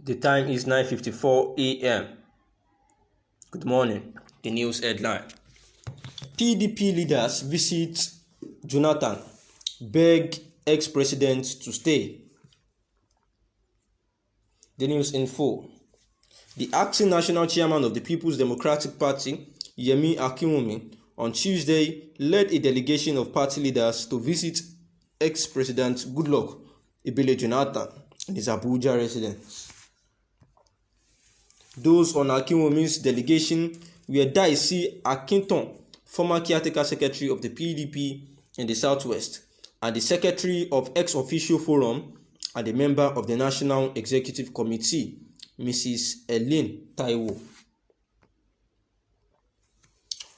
The time is 9:54 a.m. Good morning. The news headline. PDP leaders visit Jonathan, beg ex-president to stay. The news info. The acting national chairman of the People's Democratic Party, Yemi Akinwumi, on Tuesday led a delegation of party leaders to visit ex-president Goodluck Ebele Jonathan in his Abuja residence. Those on Akinwumi's delegation were Daisy Akinton, former caretaker secretary of the PDP in the Southwest, and the secretary of Ex-Officio Forum and a member of the National Executive Committee, Mrs. Ellen Taiwo.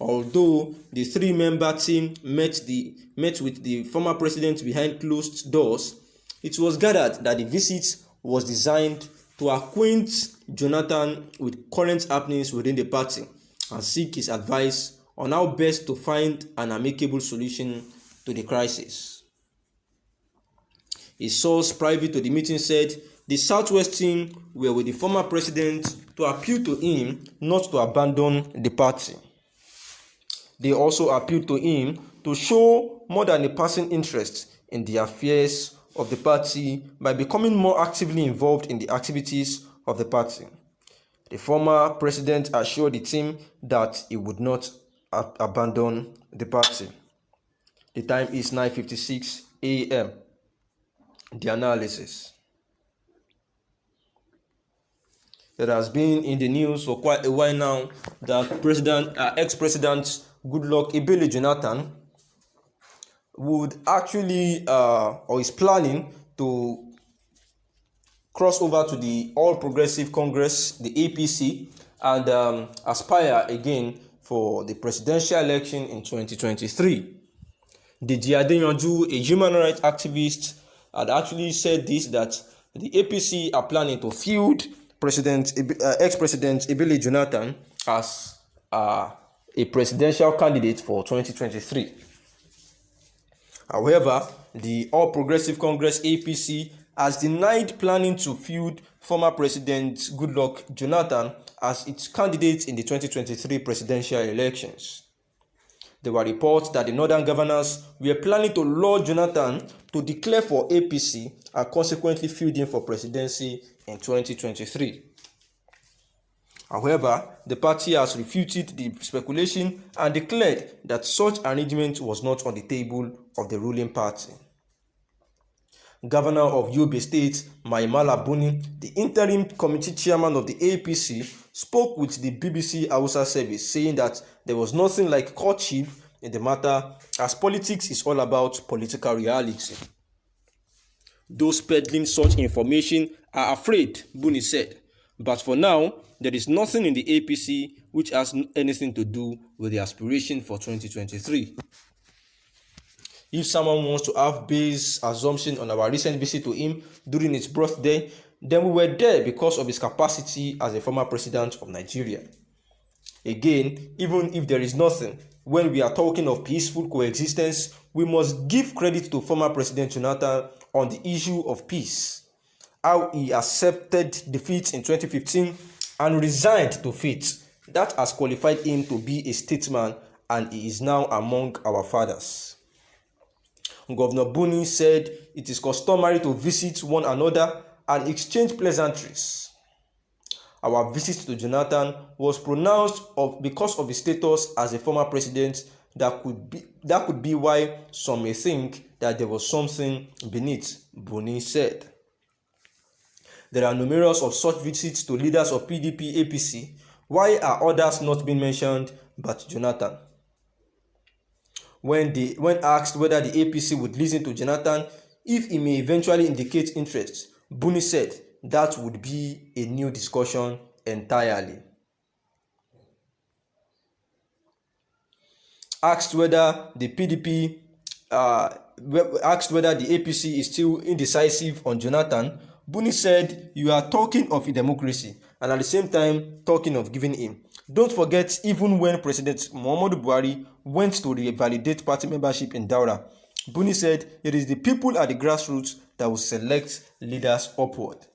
Although the three-member team met with the former president behind closed doors, it was gathered that the visit was designed to acquaint Jonathan with current happenings within the party and seek his advice on how best to find an amicable solution to the crisis. A source private to the meeting said the Southwest team were with the former president to appeal to him not to abandon the party. They also appealed to him to show more than a passing interest in the affairs of the party by becoming more actively involved in the activities of the party. The former president assured the team that he would not abandon the party. The time is 9:56 a.m. The analysis. It has been in the news for quite a while now that ex-president Goodluck Ebele Jonathan would actually or is planning to cross over to the All Progressive Congress, the APC, and aspire again for the presidential election in 2023. Deji Adeyanju, a human rights activist, had actually said this, that the APC are planning to field ex-president Ebele Jonathan as a presidential candidate for 2023. However, the All Progressive Congress APC has denied planning to field former President Goodluck Jonathan as its candidate in the 2023 presidential elections. There were reports that the northern governors were planning to lure Jonathan to declare for APC and consequently field him for presidency in 2023. However, the party has refuted the speculation and declared that such arrangement was not on the table of the ruling party. Governor of Yobe State, Mai Mala Buni, the interim committee chairman of the APC, spoke with the BBC Hausa service, saying that there was nothing like courtship in the matter, as politics is all about political reality. Those peddling such information are afraid, Buni said, but for now, there is nothing in the APC which has anything to do with the aspiration for 2023. If someone wants to have base assumption on our recent visit to him during his birthday, then we were there because of his capacity as a former president of Nigeria. Again, even if there is nothing, when we are talking of peaceful coexistence, we must give credit to former President Jonathan on the issue of peace. How he accepted defeat in 2015 and resigned to fate. That has qualified him to be a statesman, and he is now among our fathers. Governor Buni said it is customary to visit one another and exchange pleasantries. Our visit to Jonathan was pronounced because of his status as a former president. That could be why some may think that there was something beneath, Buni said. There are numerous of such visits to leaders of PDP APC. Why are others not being mentioned but Jonathan? When asked whether the APC would listen to Jonathan if he may eventually indicate interest, Buni said that would be a new discussion entirely. Asked whether the APC is still indecisive on Jonathan, Buni said, "You are talking of a democracy and at the same time talking of giving him. Don't forget, even when President Muhammadu Buhari went to revalidate party membership in Daura, Buni said it is the people at the grassroots that will select leaders upward."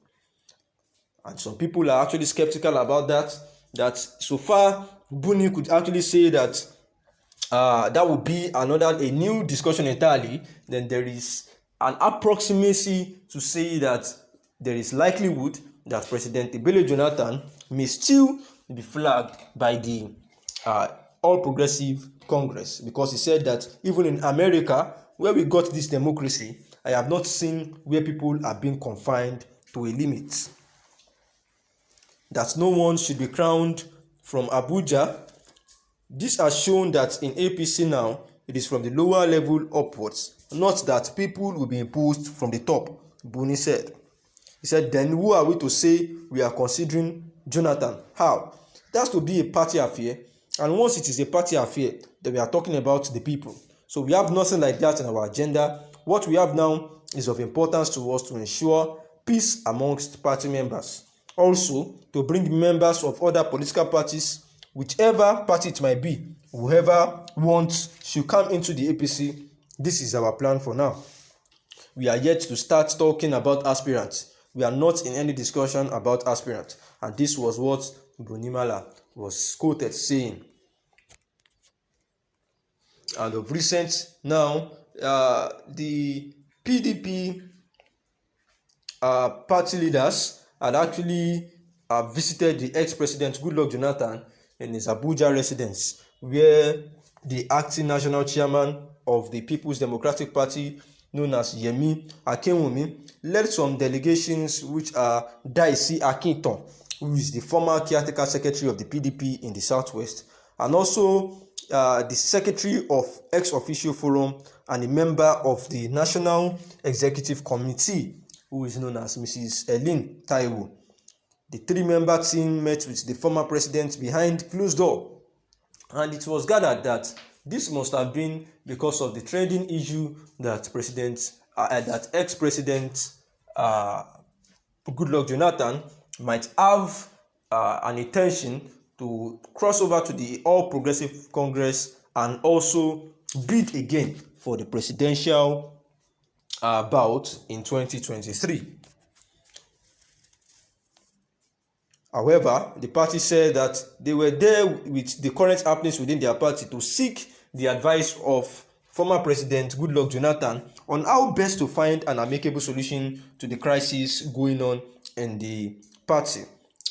And some people are actually skeptical about that. That so far, Buni could actually say that that would be a new discussion entirely. Then there is an approximacy to say that there is likelihood that President Ibele Jonathan may still be flagged by the uh, All Progressive Congress, because he said that even in America, where we got this democracy, I have not seen where people are being confined to a limit. That no one should be crowned from Abuja. This has shown that in APC now, it is from the lower level upwards, not that people will be imposed from the top, Buni said. He said, then who are we to say we are considering Jonathan? How? It has to be a party affair. And once it is a party affair, then we are talking about the people. So we have nothing like that in our agenda. What we have now is of importance to us to ensure peace amongst party members. Also, to bring members of other political parties, whichever party it might be, whoever wants should come into the APC. This is our plan for now. We are yet to start talking about aspirants. We are not in any discussion about aspirants. And this was what Buni Mala was quoted saying. And of recent now, the PDP party leaders had actually visited the ex-president Goodluck Jonathan in his Abuja residence, where the acting national chairman of the People's Democratic Party, known as Yemi Akinwumi, led some delegations which are Daisy Akinton, who is the former caretaker secretary of the PDP in the Southwest, and also the secretary of Ex-Officio Forum and a member of the National Executive Committee, who is known as Mrs. Elin Taiwo. The three-member team met with the former president behind closed door, and it was gathered that this must have been because of the trending issue that ex-president Goodluck Jonathan might have an intention to cross over to the All Progressive Congress and also bid again for the presidential bout in 2023. However, the party said that they were there with the current happenings within their party to seek the advice of former President Goodluck Jonathan on how best to find an amicable solution to the crisis going on in the party.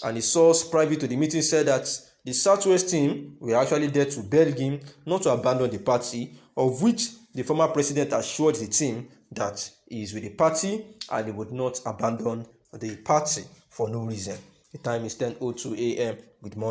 And a source private to the meeting said that the Southwest team were actually there to beg him not to abandon the party, of which the former president assured the team that he is with the party and he would not abandon the party for no reason. The time is 10:02 a.m. Good morning.